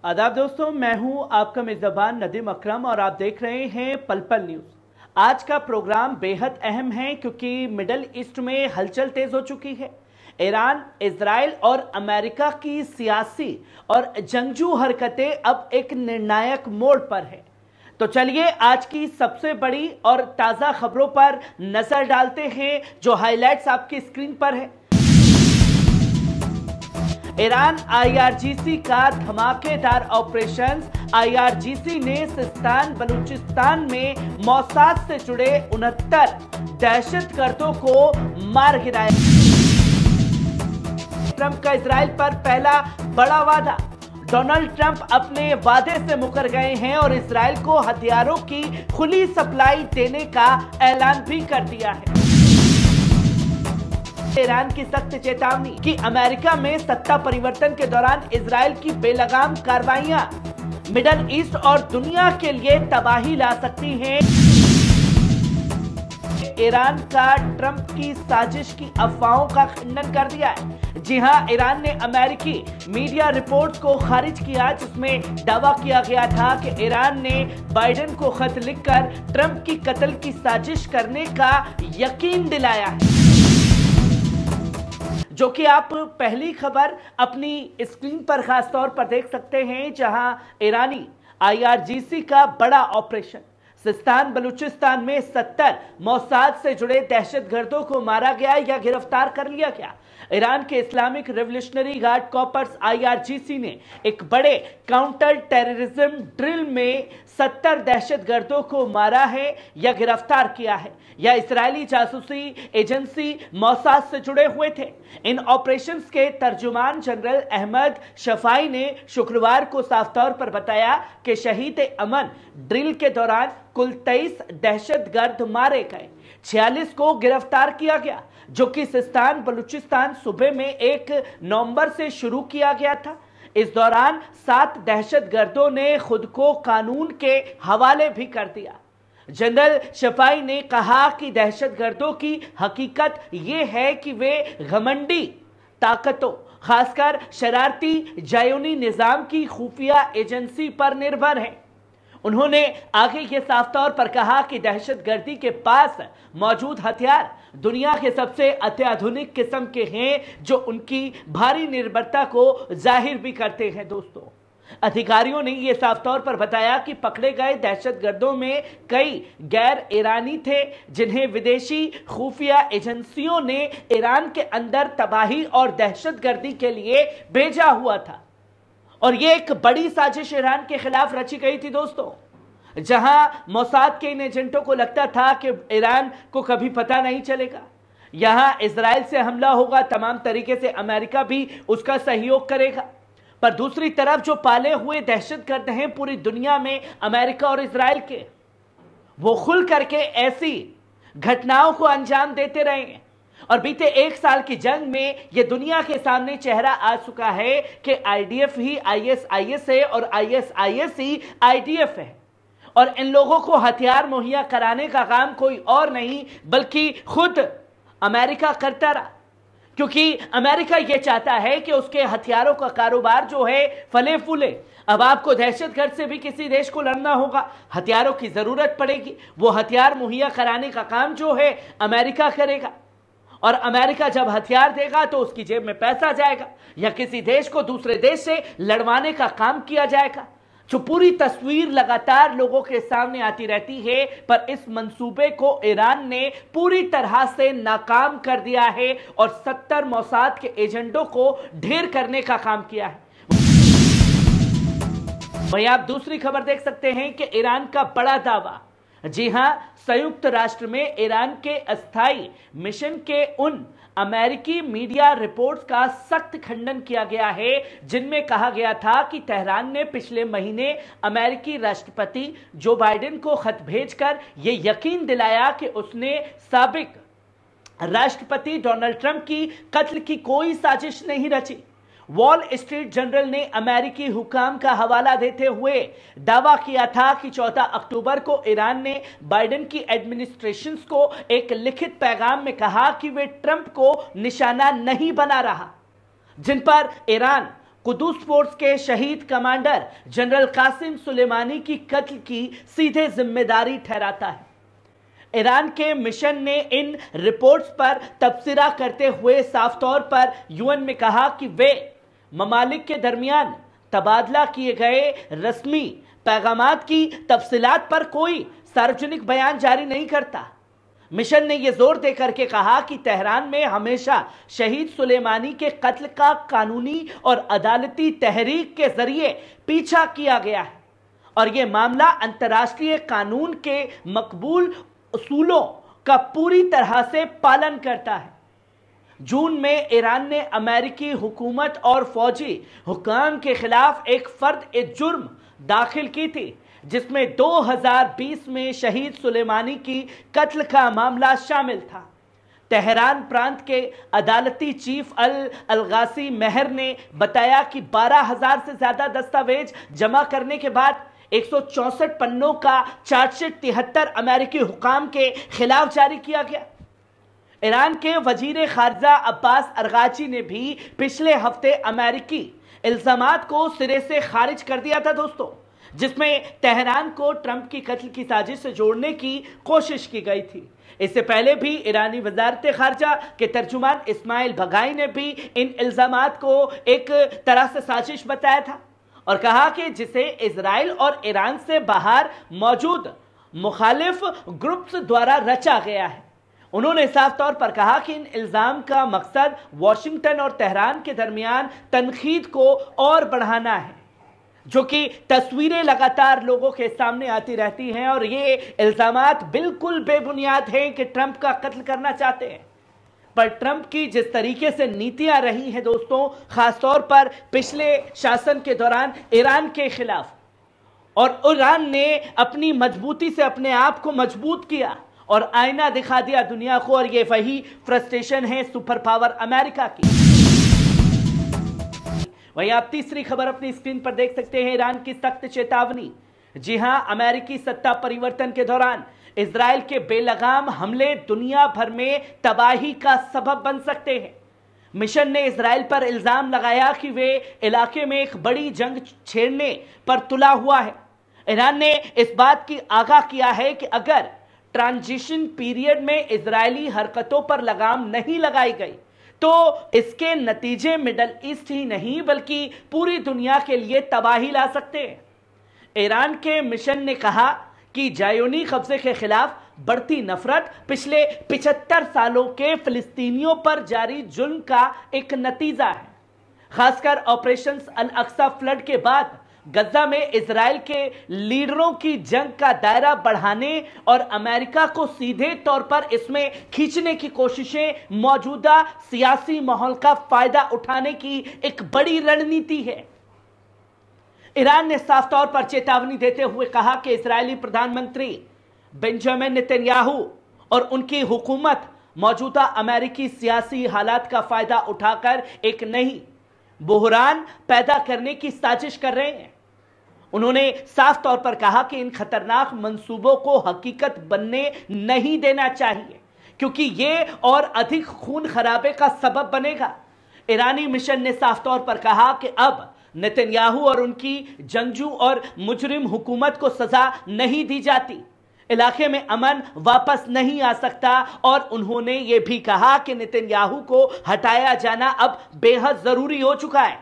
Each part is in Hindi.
आदाब दोस्तों, मैं हूं आपका मेजबान नदीम अकरम और आप देख रहे हैं पल पल न्यूज। आज का प्रोग्राम बेहद अहम है क्योंकि मिडल ईस्ट में हलचल तेज हो चुकी है। ईरान, इजराइल और अमेरिका की सियासी और जंगजू हरकतें अब एक निर्णायक मोड़ पर है। तो चलिए आज की सबसे बड़ी और ताजा खबरों पर नजर डालते हैं जो हाइलाइट्स आपकी स्क्रीन पर है। ईरान आईआरजीसी का धमाकेदार ऑपरेशन। आईआरजीसी ने सिस्तान बलूचिस्तान में मौसाद से जुड़े 69 दहशतगर्दों को मार गिराया। ट्रंप का इजराइल पर पहला बड़ा वादा। डोनाल्ड ट्रंप अपने वादे से मुकर गए हैं और इजराइल को हथियारों की खुली सप्लाई देने का ऐलान भी कर दिया है। ईरान की सख्त चेतावनी कि अमेरिका में सत्ता परिवर्तन के दौरान इजराइल की बेलगाम कार्रवाइयां मिडल ईस्ट और दुनिया के लिए तबाही ला सकती हैं। ईरान का ट्रंप की साजिश की अफवाहों का खंडन कर दिया है। जी हां, ईरान ने अमेरिकी मीडिया रिपोर्ट्स को खारिज किया जिसमें दावा किया गया था कि ईरान ने बाइडेन को खत लिखकर ट्रंप की कत्ल की साजिश करने का यकीन दिलाया है, जो कि आप पहली खबर अपनी स्क्रीन पर खासतौर पर देख सकते हैं, जहां ईरानी आईआरजीसी का बड़ा ऑपरेशन। सिस्तान बलूचिस्तान में 70 मौसाद से जुड़े दहशतगर्दों को मारा गया या गिरफ्तार कर लिया गया। ईरान के Islamic revolutionary guard corps IRGC ने एक बड़े काउंटर टेररिज्म ड्रिल में 70 दहशतगर्दों को मारा है या गिरफ्तार किया है। यह इस्राएली जासूसी एजेंसी मौसाद से जुड़े हुए थे। इन ऑपरेशंस के तर्जुमान जनरल अहमद शफाई ने शुक्रवार को साफ तौर पर बताया कि शहीद अमन ड्रिल के दौरान कुल 23 दहशतगर्द मारे गए, 46 को गिरफ्तार किया गया, जो कि सिस्तान बलूचिस्तान सूबे में 1 नवंबर से शुरू किया गया था। इस दौरान 7 दहशतगर्दों ने खुद को कानून के हवाले भी कर दिया। जनरल शफाई ने कहा कि दहशतगर्दों की हकीकत यह है कि वे घमंडी ताकतों, खासकर शरारती ज़ायोनी निजाम की खुफिया एजेंसी पर निर्भर हैं। उन्होंने आगे ये साफ तौर पर कहा कि दहशतगर्दी के पास मौजूद हथियार दुनिया के सबसे अत्याधुनिक किस्म के हैं, जो उनकी भारी निर्भरता को जाहिर भी करते हैं। दोस्तों, अधिकारियों ने यह साफ तौर पर बताया कि पकड़े गए दहशतगर्दों में कई गैर ईरानी थे, जिन्हें विदेशी खुफिया एजेंसियों ने ईरान के अंदर तबाही और दहशतगर्दी के लिए भेजा हुआ था। और यह एक बड़ी साजिश ईरान के खिलाफ रची गई थी दोस्तों, जहां मोसाद के इन एजेंटों को लगता था कि ईरान को कभी पता नहीं चलेगा, यहां इजराइल से हमला होगा, तमाम तरीके से अमेरिका भी उसका सहयोग करेगा। पर दूसरी तरफ जो पाले हुए दहशतगर्द हैं पूरी दुनिया में अमेरिका और इजराइल के, वो खुल करके ऐसी घटनाओं को अंजाम देते रहे हैं। और बीते 1 साल की जंग में यह दुनिया के सामने चेहरा आ चुका है कि आईडीएफ ही आईएसआईएस है और आईएसआईएस ही आईडीएफ है। और इन लोगों को हथियार मुहैया कराने का काम कोई और नहीं बल्कि खुद अमेरिका करता रहा, क्योंकि अमेरिका यह चाहता है कि उसके हथियारों का कारोबार जो है फले फूले। अब आपको दहशतगर्द से भी किसी देश को लड़ना होगा, हथियारों की जरूरत पड़ेगी, वो हथियार मुहैया कराने का काम जो है अमेरिका करेगा। और अमेरिका जब हथियार देगा तो उसकी जेब में पैसा जाएगा या किसी देश को दूसरे देश से लड़वाने का काम किया जाएगा। जो पूरी तस्वीर लगातार लोगों के सामने आती रहती है, पर इस मंसूबे को ईरान ने पूरी तरह से नाकाम कर दिया है और 70 मौसाद के एजेंटों को ढेर करने का काम किया है। वहीं आप दूसरी खबर देख सकते हैं कि ईरान का बड़ा दावा। जी हां, संयुक्त राष्ट्र में ईरान के अस्थायी मिशन के उन अमेरिकी मीडिया रिपोर्ट्स का सख्त खंडन किया गया है जिनमें कहा गया था कि तेहरान ने पिछले महीने अमेरिकी राष्ट्रपति जो बाइडेन को खत भेजकर यह यकीन दिलाया कि उसने साबिक राष्ट्रपति डोनाल्ड ट्रंप की कत्ल की कोई साजिश नहीं रची। वॉल स्ट्रीट जर्नल ने अमेरिकी हुकाम का हवाला देते हुए दावा किया था कि 14 अक्टूबर को ईरान ने बाइडेन की एडमिनिस्ट्रेशन को एक लिखित पैगाम में कहा कि वे ट्रंप को निशाना नहीं बना रहा, जिन पर ईरान कुदूस फोर्स के शहीद कमांडर जनरल कासिम सुलेमानी की कत्ल की सीधे जिम्मेदारी ठहराता है। ईरान के मिशन ने इन रिपोर्ट्स पर तबसरा करते हुए साफ तौर पर यूएन में कहा कि वे ममालिक के दरमियान तबादला किए गए रस्मी पैगामात की तफसीलात पर कोई सार्वजनिक बयान जारी नहीं करता। मिशन ने यह जोर देकर के कहा कि तेहरान में हमेशा शहीद सुलेमानी के कत्ल का कानूनी और अदालती तहरीक के जरिए पीछा किया गया है और यह मामला अंतर्राष्ट्रीय कानून के मकबूल उसूलों का पूरी तरह से पालन करता है। जून में ईरान ने अमेरिकी हुकूमत और फौजी हुकाम के खिलाफ एक फर्द जुर्म दाखिल की थी, जिसमें 2020 में शहीद सुलेमानी की कत्ल का मामला शामिल था। तेहरान प्रांत के अदालती चीफ अलगासी मेहर ने बताया कि 12,000 से ज्यादा दस्तावेज जमा करने के बाद 164 पन्नों का चार्जशीट 73 अमेरिकी हुकाम के खिलाफ जारी किया गया। ईरान के वजीर खारजा अब्बास अरगाची ने भी पिछले हफ्ते अमेरिकी इल्जामात को सिरे से खारिज कर दिया था दोस्तों, जिसमें तेहरान को ट्रंप की कत्ल की साजिश से जोड़ने की कोशिश की गई थी। इससे पहले भी ईरानी वजारत खारजा के तर्जुमान इस्माइल बघाई ने भी इन इल्जामात को एक तरह से साजिश बताया था और कहा कि जिसे इजराइल और ईरान से बाहर मौजूद मुखालिफ ग्रुप्स द्वारा रचा गया है। उन्होंने साफ तौर पर कहा कि इन इल्जाम का मकसद वॉशिंगटन और तेहरान के दरमियान तनखीद को और बढ़ाना है, जो कि तस्वीरें लगातार लोगों के सामने आती रहती हैं और ये इल्जामात बिल्कुल बेबुनियाद हैं कि ट्रंप का कत्ल करना चाहते हैं। पर ट्रंप की जिस तरीके से नीतियां रही हैं दोस्तों, खासतौर पर पिछले शासन के दौरान ईरान के खिलाफ, और ईरान ने अपनी मजबूती से अपने आप को मजबूत किया और आईना दिखा दिया दुनिया को, और ये वही फ्रस्ट्रेशन है सुपर पावर अमेरिका की। वहीं आप तीसरी खबर अपनी स्क्रीन पर देख सकते हैं, ईरान की सख्त चेतावनी। जी हां, अमेरिकी सत्ता परिवर्तन के दौरान इजराइल के बेलगाम हमले दुनिया भर में तबाही का सबब बन सकते हैं। मिशन ने इजराइल पर इल्जाम लगाया कि वे इलाके में एक बड़ी जंग छेड़ने पर तुला हुआ है। ईरान ने इस बात की आगाह किया है कि अगर ट्रांजिशन पीरियड में इजरायली हरकतों पर लगाम नहीं लगाई गई तो इसके नतीजे मिडल ईस्ट ही नहीं बल्कि पूरी दुनिया के लिए तबाही ला सकते हैं। ईरान के मिशन ने कहा कि जायोनी कब्जे के खिलाफ बढ़ती नफरत पिछले 75 सालों के फिलिस्तीनियों पर जारी जुल्म का एक नतीजा है। खासकर ऑपरेशन अल अक्सा फ्लड के बाद गजा में इजराइल के लीडरों की जंग का दायरा बढ़ाने और अमेरिका को सीधे तौर पर इसमें खींचने की कोशिशें मौजूदा सियासी माहौल का फायदा उठाने की एक बड़ी रणनीति है। ईरान ने साफ तौर पर चेतावनी देते हुए कहा कि इजरायली प्रधानमंत्री बेंजामिन नेतन्याहू और उनकी हुकूमत मौजूदा अमेरिकी सियासी हालात का फायदा उठाकर एक नई बुहरान पैदा करने की साजिश कर रहे हैं। उन्होंने साफ तौर पर कहा कि इन खतरनाक मंसूबों को हकीकत बनने नहीं देना चाहिए, क्योंकि यह और अधिक खून खराबे का सबब बनेगा। ईरानी मिशन ने साफ तौर पर कहा कि अब नेतन्याहू और उनकी जंगजू और मुजरिम हुकूमत को सजा नहीं दी जाती, इलाके में अमन वापस नहीं आ सकता, और उन्होंने ये भी कहा कि नेतन्याहू को हटाया जाना अब बेहद जरूरी हो चुका है।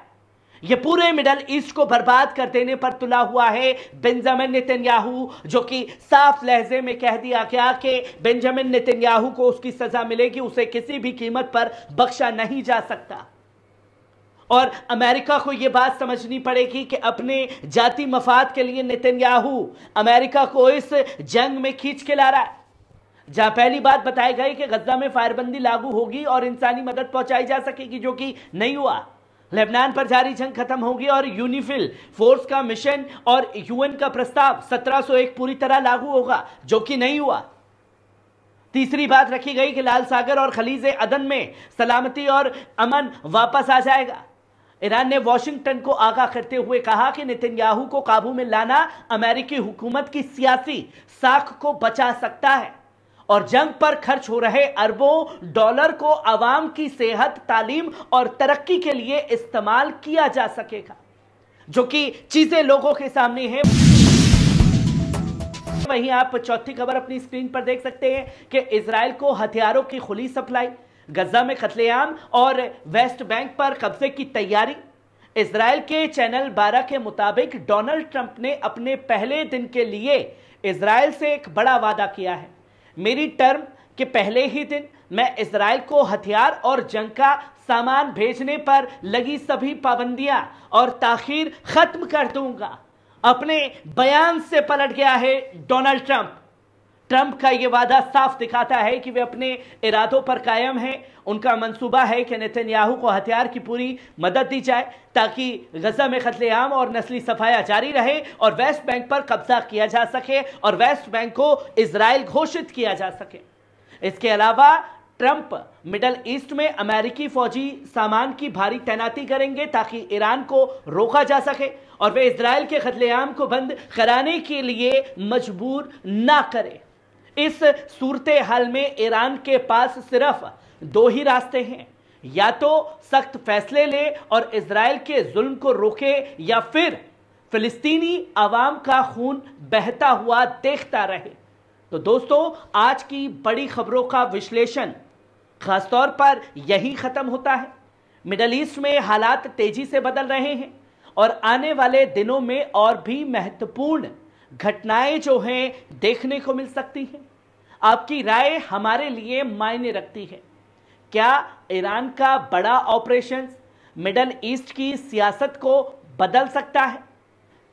यह पूरे मिडल ईस्ट को बर्बाद कर देने पर तुला हुआ है बेंजामिन नेतन्याहू, जो कि साफ लहजे में कह दिया गया कि बेंजामिन नेतन्याहू को उसकी सजा मिलेगी, उसे किसी भी कीमत पर बख्शा नहीं जा सकता। और अमेरिका को यह बात समझनी पड़ेगी कि अपने जाति मफाद के लिए नेतन्याहू अमेरिका को इस जंग में खींच के ला रहा है, जहां पहली बात बताई गई कि गजा में फायरबंदी लागू होगी और इंसानी मदद पहुंचाई जा सकेगी, जो कि नहीं हुआ। लेबनान पर जारी जंग खत्म होगी और यूनिफिल फोर्स का मिशन और यूएन का प्रस्ताव 1701 पूरी तरह लागू होगा, जो कि नहीं हुआ। तीसरी बात रखी गई कि लाल सागर और खलीज अदन में सलामती और अमन वापस आ जाएगा। ईरान ने वॉशिंगटन को आगाह करते हुए कहा कि नेतन्याहू को काबू में लाना अमेरिकी हुकूमत की सियासी साख को बचा सकता है और जंग पर खर्च हो रहे अरबों डॉलर को आवाम की सेहत, तालीम और तरक्की के लिए इस्तेमाल किया जा सकेगा, जो कि चीजें लोगों के सामने हैं। वहीं आप चौथी खबर अपनी स्क्रीन पर देख सकते हैं कि इजराइल को हथियारों की खुली सप्लाई, गजा में कत्लेआम और वेस्ट बैंक पर कब्जे की तैयारी। इजराइल के चैनल 12 के मुताबिक डोनाल्ड ट्रंप ने अपने पहले दिन के लिए इजराइल से एक बड़ा वादा किया है। मेरी टर्म के पहले ही दिन मैं इजराइल को हथियार और जंग का सामान भेजने पर लगी सभी पाबंदियां और ताखीर खत्म कर दूंगा। अपने बयान से पलट गया है डोनाल्ड ट्रंप। ट्रंप का यह वादा साफ दिखाता है कि वे अपने इरादों पर कायम हैं। उनका मंसूबा है कि नेतन्याहू को हथियार की पूरी मदद दी जाए ताकि गजा में कत्लेआम और नस्ली सफाया जारी रहे और वेस्ट बैंक पर कब्जा किया जा सके और वेस्ट बैंक को इजराइल घोषित किया जा सके। इसके अलावा ट्रंप मिडल ईस्ट में अमेरिकी फौजी सामान की भारी तैनाती करेंगे ताकि ईरान को रोका जा सके और वे इजराइल के कत्लेआम को बंद कराने के लिए मजबूर ना करें। इस सूरत हाल में ईरान के पास सिर्फ दो ही रास्ते हैं, या तो सख्त फैसले ले और इजराइल के जुल्म को रोके या फिर फिलिस्तीनी आवाम का खून बहता हुआ देखता रहे। तो दोस्तों, आज की बड़ी खबरों का विश्लेषण खासतौर पर यही खत्म होता है। मिडल ईस्ट में हालात तेजी से बदल रहे हैं और आने वाले दिनों में और भी महत्वपूर्ण घटनाएं जो हैं देखने को मिल सकती हैं। आपकी राय हमारे लिए मायने रखती है। क्या ईरान का बड़ा ऑपरेशन मिडल ईस्ट की सियासत को बदल सकता है?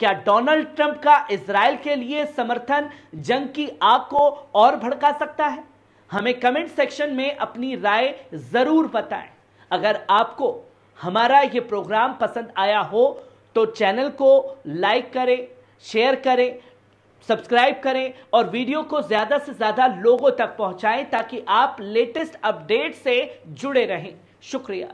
क्या डोनाल्ड ट्रंप का इजराइल के लिए समर्थन जंग की आग को और भड़का सकता है? हमें कमेंट सेक्शन में अपनी राय जरूर बताएं। अगर आपको हमारा ये प्रोग्राम पसंद आया हो तो चैनल को लाइक करें, शेयर करें, सब्सक्राइब करें और वीडियो को ज्यादा से ज्यादा लोगों तक पहुंचाएं ताकि आप लेटेस्ट अपडेट से जुड़े रहें। शुक्रिया।